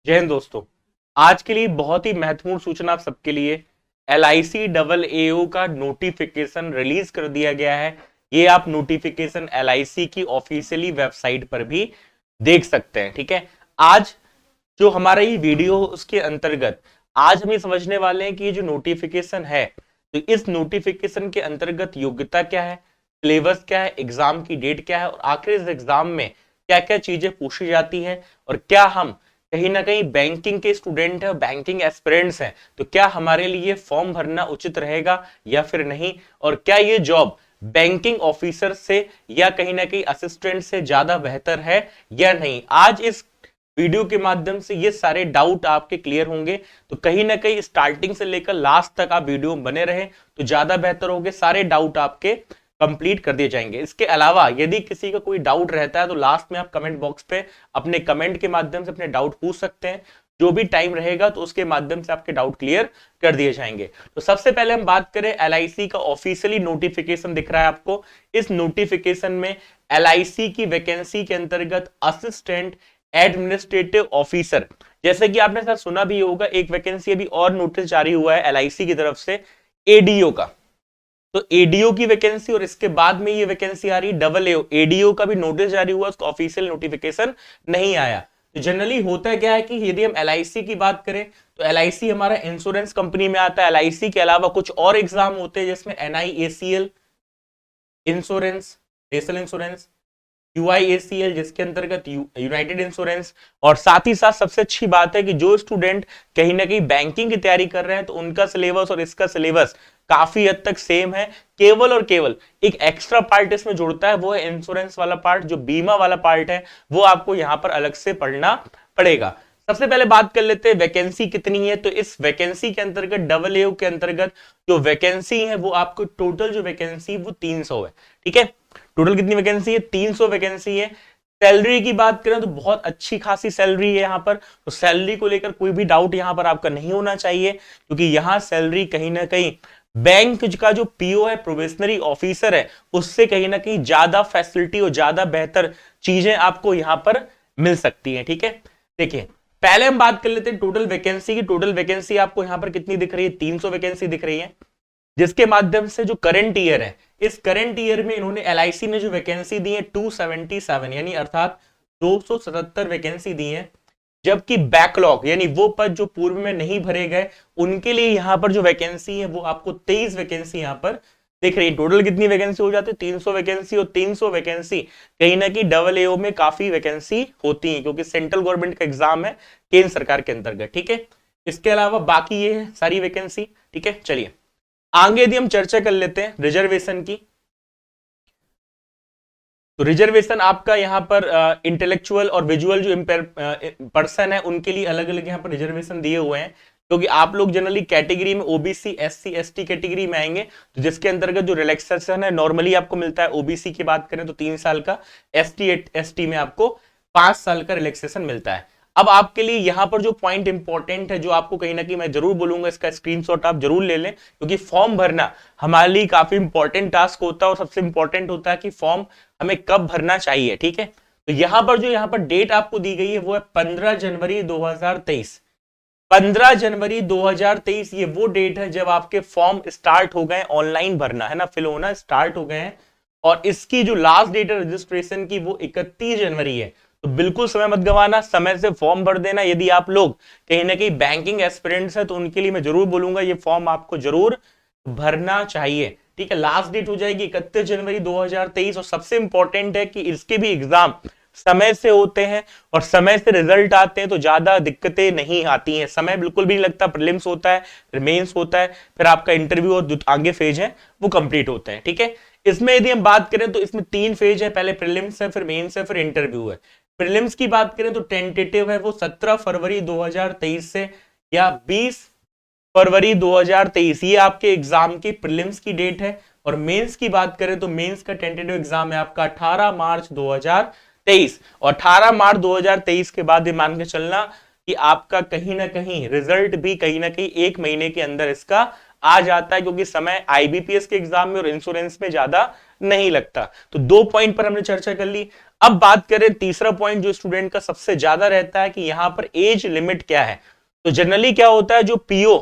जय हिंद दोस्तों। आज के लिए बहुत ही महत्वपूर्ण सूचना आप सबके लिए LIC डबल AO का नोटिफिकेशन रिलीज कर दिया गया है। ये आप नोटिफिकेशन LIC की ऑफिशियली वेबसाइट पर भी देख सकते हैं। ठीक है, आज जो हमारा ये वीडियो उसके अंतर्गत आज हम ये समझने वाले हैं कि ये जो नोटिफिकेशन है, तो इस नोटिफिकेशन के अंतर्गत योग्यता क्या है, सिलेबस क्या है, एग्जाम की डेट क्या है और आखिर इस एग्जाम में क्या क्या चीजें पूछी जाती हैं और क्या हम कहीं ना कहीं बैंकिंग के स्टूडेंट है, बैंकिंग एस्पिरेंट्स हैं, तो क्या हमारे लिए फॉर्म भरना उचित रहेगा या फिर नहीं, और क्या ये जॉब बैंकिंग ऑफिसर से या कहीं ना कहीं असिस्टेंट से ज्यादा बेहतर है या नहीं। आज इस वीडियो के माध्यम से ये सारे डाउट आपके क्लियर होंगे, तो कहीं ना कहीं स्टार्टिंग से लेकर लास्ट तक आप वीडियो में बने रहे तो ज्यादा बेहतर होंगे, सारे डाउट आपके कंप्लीट कर दिए जाएंगे। इसके अलावा यदि किसी का कोई डाउट रहता है तो लास्ट में आप कमेंट बॉक्स पे अपने कमेंट के माध्यम से अपने डाउट पूछ सकते हैं। जो भी टाइम रहेगा तो उसके माध्यम से आपके डाउट क्लियर कर दिए जाएंगे। तो सबसे पहले हम बात करें, LIC का ऑफिशियली नोटिफिकेशन दिख रहा है आपको। इस नोटिफिकेशन में LIC की वैकेंसी के अंतर्गत असिस्टेंट एडमिनिस्ट्रेटिव ऑफिसर, जैसे कि आपने सर सुना भी होगा, एक वैकेंसी अभी और नोटिस जारी हुआ है LIC की तरफ से ADO का। तो ADO की वैकेंसी और इसके बाद में ये वैकेंसी आ रही है डबल AO। ADO का भी नोटिस जारी हुआ, उसका ऑफिशियल नोटिफिकेशन नहीं आया। तो जनरली होता क्या है कि यदि हम LIC की बात करें तो LIC हमारा इंश्योरेंस कंपनी में आता है। LIC के अलावा कुछ और एग्जाम होते हैं जिसमें NIACL insurance, national insurance, UIACL जिसके अंतर्गत यूनाइटेड इंश्योरेंस, और साथ ही साथ सबसे अच्छी बात है कि जो स्टूडेंट कहीं ना कहीं बैंकिंग की तैयारी कर रहे हैं तो उनका सिलेबस और इसका सिलेबस काफी हद तक सेम है। केवल और केवल एक एक्स्ट्रा पार्ट इसमें जुड़ता है, वो है इंश्योरेंस वाला पार्ट, जो बीमा वाला पार्ट है वो आपको यहां पर अलग से पढ़ना पड़ेगा। सबसे पहले बात कर लेते हैं वैकेंसी कितनी है। तो इस वैकेंसी के अंतर्गत डबल AO के अंतर्गत जो वैकेंसी है वो आपको टोटल जो वैकेंसी वो 300 है। ठीक है, टोटल कितनी वैकेंसी है? 300 वैकेंसी है। सैलरी की बात करें तो बहुत अच्छी खासी सैलरी है यहाँ पर, तो सैलरी को लेकर कोई भी डाउट यहाँ पर आपका नहीं होना चाहिए, क्योंकि यहाँ सैलरी कहीं ना कहीं बैंक का जो PO है, प्रोबेशनरी ऑफिसर है, उससे कहीं ना कहीं ज्यादा फैसिलिटी और ज्यादा बेहतर चीजें आपको यहाँ पर मिल सकती हैं। ठीक है, देखिए पहले हम बात कर लेते हैं टोटल वैकेंसी की। टोटल वैकेंसी आपको यहाँ पर कितनी दिख रही है? 300 वैकेंसी दिख रही है, जिसके माध्यम से जो करंट ईयर है, इस करंट ईयर में इन्होंने LIC ने जो वैकेंसी दी है 277, यानी अर्थात 277 वैकेंसी दी है। जबकि बैकलॉग यानी वो पद जो पूर्व में नहीं भरे गए, उनके लिए यहां पर जो वैकेंसी है वो आपको 23 वैकेंसी यहां पर दिख रही है। टोटल कितनी वैकेंसी हो जाती है? 300 वैकेंसी, और 300 वैकेंसी कहीं ना कहीं डबल AO में काफी वैकेंसी होती है, क्योंकि सेंट्रल गवर्नमेंट का एग्जाम है केंद्र सरकार के अंतर्गत। ठीक है, इसके अलावा बाकी ये है सारी वैकेंसी। ठीक है, चलिए आगे यदि हम चर्चा कर लेते हैं रिजर्वेशन की, तो रिजर्वेशन आपका यहाँ पर इंटेलेक्चुअल और विजुअल जो पर्सन है उनके लिए अलग अलग यहाँ पर रिजर्वेशन दिए हुए हैं, क्योंकि आप लोग जनरली कैटेगरी में OBC SC ST कैटेगरी में आएंगे, तो जिसके अंतर्गत जो रिलैक्सेशन है नॉर्मली आपको मिलता है। OBC की बात करें तो 3 साल का, ST में आपको 5 साल का रिलैक्सेशन मिलता है। अब आपके लिए यहां पर जो पॉइंट इंपॉर्टेंट है, जो आपको कहीं ना कहीं मैं जरूर बोलूंगा, इसका स्क्रीनशॉट आप जरूर ले लें, क्योंकि फॉर्म भरना हमारे लिए काफी इंपॉर्टेंट टास्क होता है, और सबसे इंपॉर्टेंट होता है कि फॉर्म हमें कब भरना चाहिए। ठीक है, तो यहां पर डेट आपको दी गई है वो है 15 जनवरी 2023। 15 जनवरी 2023 ये वो डेट है जब आपके फॉर्म स्टार्ट हो गए, ऑनलाइन भरना है ना, फिल होना स्टार्ट हो गए हैं, और इसकी जो लास्ट डेट है रजिस्ट्रेशन की वो 31 जनवरी है। तो बिल्कुल समय मत गंवाना, समय से फॉर्म भर देना। यदि आप लोग कहीं ना कहीं बैंकिंग एस्पिरेंट्स हैं तो उनके लिए मैं जरूर बोलूंगा ये फॉर्म आपको जरूर भरना चाहिए। ठीक है, लास्ट डेट हो जाएगी 31 जनवरी 2023, और सबसे इंपॉर्टेंट है कि इसके भी एग्जाम समय से होते हैं और समय से रिजल्ट आते हैं, तो ज्यादा दिक्कतें नहीं आती हैं, समय बिल्कुल भी नहीं लगता। प्रीलिम्स होता है, मेंस होता है, फिर आपका इंटरव्यू और जो आगे फेज है वो कंप्लीट होते हैं। ठीक है, इसमें यदि हम बात करें तो इसमें 3 फेज है, पहले प्रीलिम्स है, फिर मेंस है, फिर इंटरव्यू है। प्रीलिम्स की बात करें तो टेंटेटिव है वो 17 फरवरी 2023 से या 20 फरवरी 2023, ये आपके एग्जाम की प्रीलिम्स की डेट है। और मेंस की बात करें तो मेंस का टेंटेटिव एग्जाम है आपका 18 मार्च 2023, और 18 मार्च 2023 के बाद ये मान के चलना कि आपका कहीं ना कहीं रिजल्ट भी कहीं ना कहीं 1 महीने के अंदर इसका आ जाता है, क्योंकि समय IBPS के एग्जाम में और इंश्योरेंस में ज्यादा नहीं लगता। तो 2 पॉइंट पर हमने चर्चा कर ली। अब बात करें तीसरा पॉइंट जो स्टूडेंट का सबसे ज्यादा रहता है कि यहां पर एज लिमिट क्या है। तो जनरली क्या होता है, जो पीओ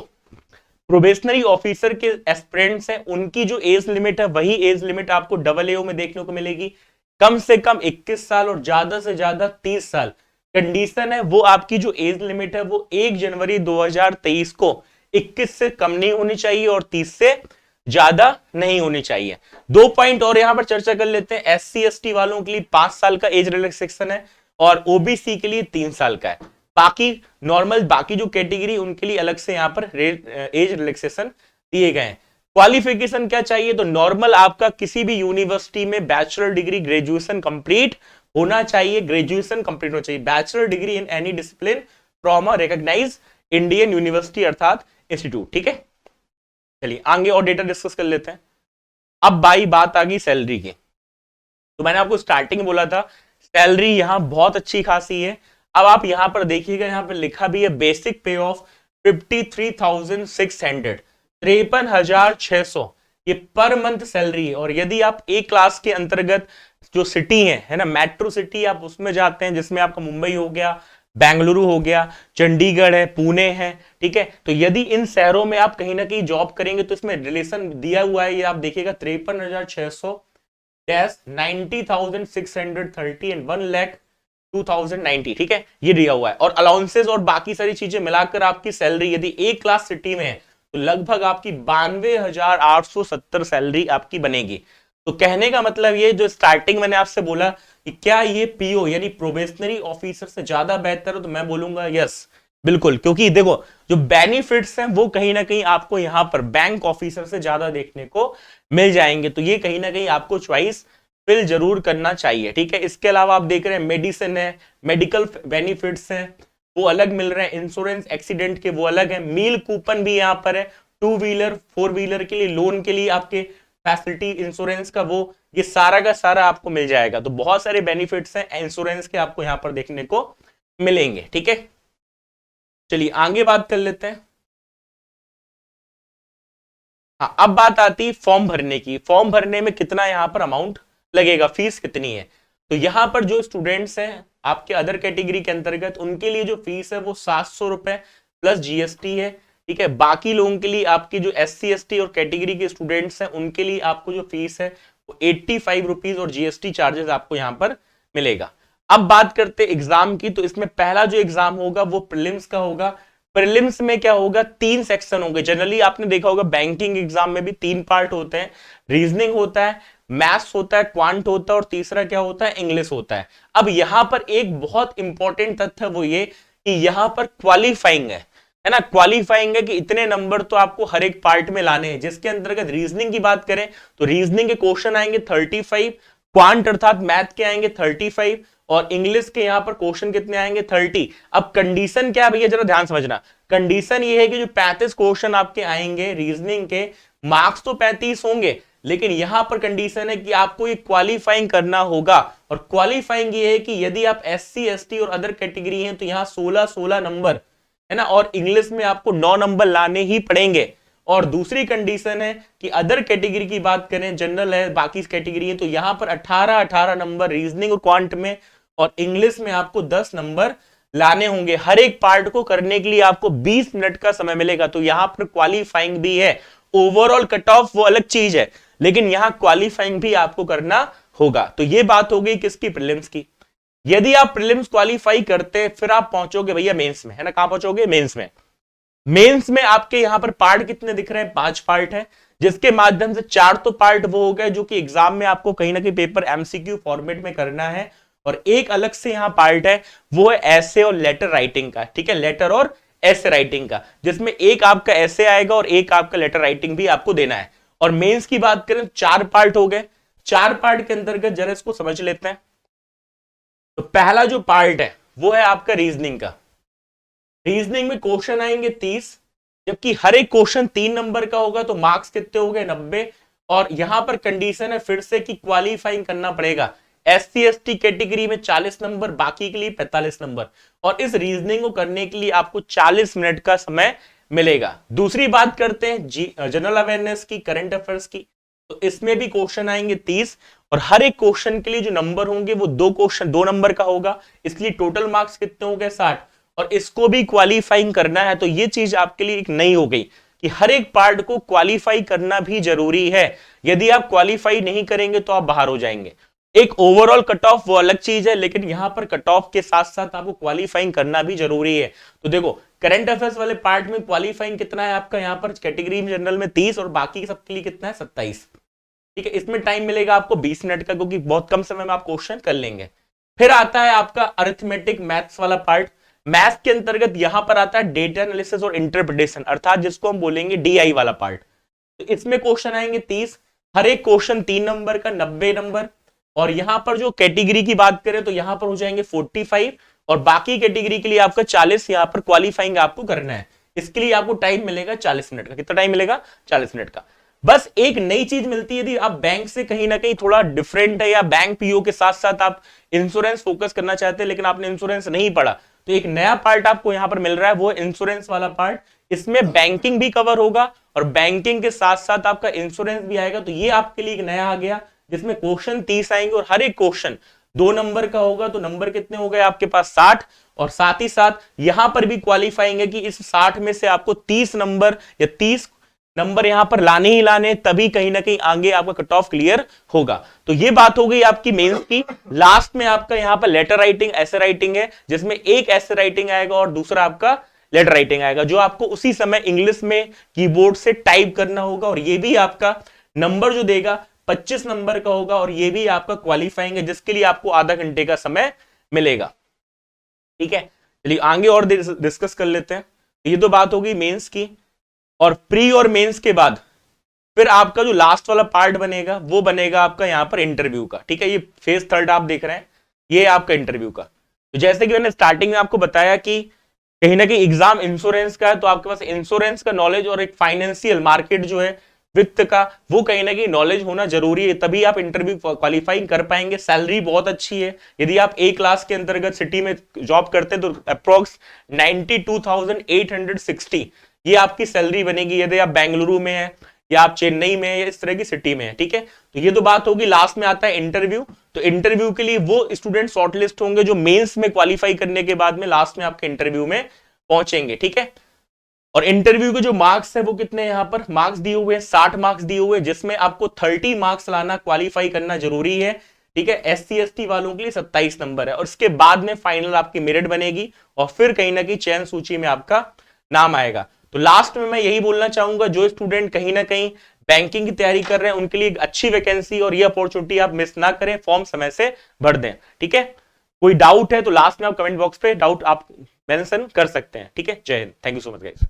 प्रोबेशनरी ऑफिसर के एस्पिरेंट्स हैं उनकी जो एज लिमिट है वही एज लिमिट आपको डबल एओ में देखने को मिलेगी, कम से कम 21 साल और ज्यादा से ज्यादा 30 साल। कंडीशन है वो आपकी जो एज लिमिट है वो 1 जनवरी 2023 को 21 से कम नहीं होनी चाहिए और 30 से ज्यादा नहीं होनी चाहिए। 2 पॉइंट और यहां पर चर्चा कर लेते हैं। एससी एसटी वालों के लिए 5 साल का एज रिलैक्सेशन है और ओबीसी के लिए 3 साल का है। बाकी नॉर्मल बाकी जो कैटेगरी उनके लिए अलग से यहां पर एज रिलैक्सेशन दिए गए हैं। क्वालिफिकेशन क्या चाहिए, तो नॉर्मल आपका किसी भी यूनिवर्सिटी में बैचलर डिग्री ग्रेजुएशन कंप्लीट होना चाहिए, ग्रेजुएशन कंप्लीट होना चाहिए, bachelor degree in any discipline from a recognised Indian university अर्थात इंस्टीट्यूट। ठीक है, चलिए आगे और डेटा डिस्कस कर लेते हैं। अब भाई बात आ गई सैलरी की। तो मैंने आपको स्टार्टिंग में बोला था सैलरी यहां बहुत अच्छी खासी है। अब आप यहां पर देखिएगा, यहां पर लिखा भी है बेसिक पे ऑफ 53,600, 53,600 ये पर मंथ सैलरी है। और यदि आप ए क्लास के अंतर्गत जो सिटी है ना, मेट्रो सिटी, आप उसमें जाते हैं जिसमें आपका मुंबई हो गया, बेंगलुरु हो गया, चंडीगढ़ है, पुणे है, ठीक है। तो यदि इन शहरों में आप कहीं ना कहीं जॉब करेंगे तो इसमें रिलेशन दिया हुआ है, ये आप देखिएगा 53,600 90,630 एंड 1,02,090, ठीक है, ये दिया हुआ है। और अलाउंसेस और बाकी सारी चीजें मिलाकर आपकी सैलरी यदि ए क्लास सिटी में है तो लगभग आपकी 92,870 सैलरी आपकी बनेगी। तो कहने का मतलब ये जो स्टार्टिंग मैंने आपसे बोला कि क्या ये पीओ यानी प्रोबेशनरी ऑफिसर से ज्यादा बेहतर है, तो मैं बोलूंगा यस बिल्कुल, क्योंकि देखो जो बेनिफिट्स हैं वो कहीं ना कहीं आपको यहां पर बैंक ऑफिसर से ज्यादा देखने को मिल जाएंगे। तो ये कहीं ना कहीं आपको चॉइस फिल जरूर करना चाहिए, ठीक है। इसके अलावा आप देख रहे हैं मेडिसिन है, मेडिकल बेनिफिट्स हैं वो अलग मिल रहे हैं, इंश्योरेंस एक्सीडेंट के वो अलग है, मील कूपन भी यहाँ पर है, 2 व्हीलर 4 व्हीलर के लिए लोन के लिए आपके फैसिलिटी इंश्योरेंस का वो ये सारा का सारा आपको मिल जाएगा। तो बहुत सारे बेनिफिट्स हैं इंश्योरेंस के आपको यहाँ पर देखने को मिलेंगे, ठीक है। चलिए आगे बात कर लेते हैं। हाँ, अब बात आती है फॉर्म भरने की। फॉर्म भरने में कितना यहाँ पर अमाउंट लगेगा, फीस कितनी है। तो यहाँ पर जो स्टूडेंट्स हैं आपके अदर कैटेगरी के अंतर्गत उनके लिए जो फीस है वो 700 रुपए प्लस जीएसटी है, ठीक है। बाकी लोगों के लिए आपकी जो एससी एसटी और कैटेगरी के स्टूडेंट्स हैं उनके लिए आपको जो फीस है वो 85 रुपीज और जीएसटी चार्जेस आपको यहाँ पर मिलेगा। अब बात करते एग्जाम की। तो इसमें पहला जो एग्जाम होगा वो प्रीलिम्स का होगा। प्रीलिम्स में क्या होगा, 3 सेक्शन होंगे। जनरली आपने देखा होगा बैंकिंग एग्जाम में भी 3 पार्ट होते हैं, रीजनिंग होता है, मैथ्स होता है, क्वांट होता है और तीसरा क्या होता है, इंग्लिश होता है। अब यहां पर एक बहुत इंपॉर्टेंट तथ्य वो ये कि यहां पर क्वालिफाइंग है ना, क्वालिफाइंग है कि इतने नंबर तो आपको हर एक पार्ट में लाने हैं। जिसके अंतर्गत रीजनिंग की बात करें तो रीजनिंग के क्वेश्चन आएंगे 35, क्वांट अर्थात मैथ के आएंगे 35 और इंग्लिश के यहां पर क्वेश्चन कितने आएंगे 30। अब कंडीशन क्या है भैया, जरा ध्यान समझना। कंडीशन ये है कि जो 35 क्वेश्चन आपके आएंगे रीजनिंग के, मार्क्स तो 35 होंगे, लेकिन यहां पर कंडीशन है कि आपको ये क्वालिफाइंग करना होगा। और क्वालिफाइंग ये है कि यदि आप एससी एसटी और अदर कैटेगरी हैं तो यहां 16 नंबर है ना, और इंग्लिश में आपको 9 नंबर लाने ही पड़ेंगे। और दूसरी कंडीशन है कि अदर कैटेगरी की बात करें, जनरल है, बाकी कैटेगरी है, तो यहां पर 18 नंबर रीजनिंग और क्वांट में और इंग्लिश में आपको 10 नंबर लाने होंगे। हर एक पार्ट को करने के लिए आपको 20 मिनट का समय मिलेगा। तो यहां पर क्वालिफाइंग भी है, ओवरऑल कट ऑफ वो अलग चीज है, लेकिन यहां क्वालिफाइंग भी आपको करना होगा। तो ये बात हो गई किसकी, प्रीलिम्स की। यदि आप प्रीलिम्स क्वालिफाई करते फिर आप पहुंचोगे भैया मेंस में, है ना। कहां पहुंचोगे, मेंस में। मेंस में आपके यहां पर पार्ट कितने दिख रहे हैं, 5 पार्ट है, जिसके माध्यम से 4 तो पार्ट वो हो गए जो कि एग्जाम में आपको कहीं ना कहीं पेपर एमसीक्यू फॉर्मेट में करना है, और एक अलग से यहां पार्ट है वो है ऐसे और लेटर राइटिंग का, ठीक है, लेटर और ऐसे राइटिंग का, जिसमें एक आपका ऐसे आएगा और एक आपका लेटर राइटिंग भी आपको देना है। और मेंस की बात करें 4 पार्ट हो गए। 4 पार्ट के अंतर्गत जरा इसको समझ लेते हैं। तो पहला जो पार्ट है वो है आपका रीजनिंग का। रीजनिंग में क्वेश्चन आएंगे 30, जबकि हर एक क्वेश्चन 3 नंबर का होगा, तो मार्क्स कितने हो गए, 90। और यहां पर कंडीशन है फिर से कि क्वालिफाइंग करना पड़ेगा। एससी एसटी कैटेगरी में 40 नंबर, बाकी के लिए 45 नंबर। और इस रीजनिंग को करने के लिए आपको 40 मिनट का समय मिलेगा। दूसरी बात करते हैं जनरल अवेयरनेस की, करंट अफेयर्स की। तो इसमें भी क्वेश्चन आएंगे 30 और हर एक क्वेश्चन के लिए जो नंबर होंगे वो दो नंबर का होगा, इसलिए टोटल मार्क्स कितने हो गए 60। और इसको भी क्वालिफाइंग करना है, तो ये चीज आपके लिए एक नई हो गई कि हर एक पार्ट को क्वालिफाई करना भी जरूरी है। यदि आप क्वालिफाई नहीं करेंगे तो आप बाहर हो जाएंगे। एक ओवरऑल कट ऑफ वो अलग चीज है, लेकिन यहां पर कट ऑफ के साथ साथ आपको क्वालिफाइंग करना भी जरूरी है। तो देखो करंट अफेयर्स वाले पार्ट में क्वालिफाइंग कितना है आपका, यहां पर कैटेगरी जनरल में 30 और बाकी सबके लिए कितना है 27। ठीक है, इसमें टाइम मिलेगा आपको 20 मिनट का, क्योंकि बहुत कम समय में आप क्वेश्चन कर लेंगे। फिर आता है आपका अरिथमेटिक मैथ्स वाला पार्ट। मैथ्स के अंतर्गत यहां पर आता है डेटा एनालिसिस और इंटरप्रिटेशन, अर्थात जिसको हम बोलेंगे डीआई वाला पार्ट। तो इसमें क्वेश्चन आएंगे 30, हर एक क्वेश्चन 3 नंबर का, 90 नंबर। और यहां पर जो कैटेगरी की बात करें तो यहां पर हो जाएंगे 45 और बाकी कैटेगरी के लिए आपका 40 यहां पर क्वालिफाइंग आपको करना है। इसके लिए आपको टाइम मिलेगा 40 मिनट का। कितना टाइम मिलेगा? 40 मिनट का। बस एक नई चीज मिलती है, यदि आप बैंक से कहीं ना कहीं थोड़ा डिफरेंट है या बैंक पीओ के साथ साथ आप इंश्योरेंस फोकस करना चाहते हैं लेकिन आपने इंश्योरेंस नहीं पढ़ा, तो एक नया पार्ट आपको यहां पर मिल रहा है, वो इंश्योरेंस वाला पार्ट। इसमें बैंकिंग भी कवर होगा और बैंकिंग के साथ साथ आपका इंश्योरेंस भी आएगा। तो ये आपके लिए एक नया आ गया, जिसमें क्वेश्चन 30 आएंगे और हर एक क्वेश्चन 2 नंबर का होगा। तो नंबर कितने हो गए आपके पास? 60। और साथ ही साथ यहां पर भी क्वालिफाइंग है कि इस 60 में से आपको 30 नंबर या 30 नंबर यहां पर लाने ही लाने, तभी कहीं ना कहीं आगे आपका कट ऑफ क्लियर होगा। तो ये बात हो गई आपकी मेंस की। लास्ट में आपका यहां पर लेटर राइटिंग, ऐसे राइटिंग है, जिसमें एक ऐसे राइटिंग आएगा और दूसरा आपका लेटर राइटिंग आएगा, जो आपको उसी समय इंग्लिश में कीबोर्ड से टाइप करना होगा। और ये भी आपका नंबर जो देगा 25 नंबर का होगा और ये भी आपका क्वालिफाइंग है, जिसके लिए आपको आधा घंटे का समय मिलेगा। ठीक है, चलिए आगे और डिस्कस कर लेते हैं। ये तो बात होगी मेंस की। और प्री और मेंस के बाद फिर आपका जो लास्ट वाला पार्ट बनेगा वो बनेगा आपका यहां पर इंटरव्यू का। ठीक है, ये फेज 3 आप देख रहे हैं, ये आपका इंटरव्यू का। तो जैसे कि मैंने स्टार्टिंग में आपको बताया कि कहीं ना कहीं एग्जाम इंश्योरेंस का है, तो आपके पास इंश्योरेंस का नॉलेज और एक फाइनेंशियल मार्केट जो है वित्त का, वो कहीं ना कहीं नॉलेज होना जरूरी है, तभी आप इंटरव्यू क्वालिफाइंग कर पाएंगे। सैलरी बहुत अच्छी है, यदि आप ए क्लास के अंतर्गत सिटी में जॉब करते हैं तो अप्रोक्स 92,860 ये आपकी सैलरी बनेगी, यदि आप बेंगलुरु में है या आप चेन्नई में है या इस तरह की सिटी में है। ठीक है, तो ये तो बात होगी। लास्ट में आता है इंटरव्यू। तो इंटरव्यू के लिए वो स्टूडेंट शॉर्टलिस्ट होंगे जो मेंस में क्वालिफाई करने के बाद में लास्ट में आपके इंटरव्यू में पहुंचेंगे। ठीक है, और इंटरव्यू के जो मार्क्स है वो कितने यहां पर मार्क्स दिए हुए हैं? 60 मार्क्स दिए हुए हैं, जिसमें आपको 30 मार्क्स लाना, क्वालिफाई करना जरूरी है। ठीक है, SC ST वालों के लिए 27 नंबर है और इसके बाद में फाइनल आपकी मेरिट बनेगी और फिर कहीं ना कहीं चयन सूची में आपका नाम आएगा। तो लास्ट में मैं यही बोलना चाहूंगा, जो स्टूडेंट कहीं ना कहीं बैंकिंग की तैयारी कर रहे हैं उनके लिए एक अच्छी वैकेंसी और ये अपॉर्चुनिटी आप मिस ना करें, फॉर्म समय से भर दें। ठीक है, कोई डाउट है तो लास्ट में आप कमेंट बॉक्स पे डाउट आप मेंशन कर सकते हैं। ठीक है, जय Hind, thank you so much guys.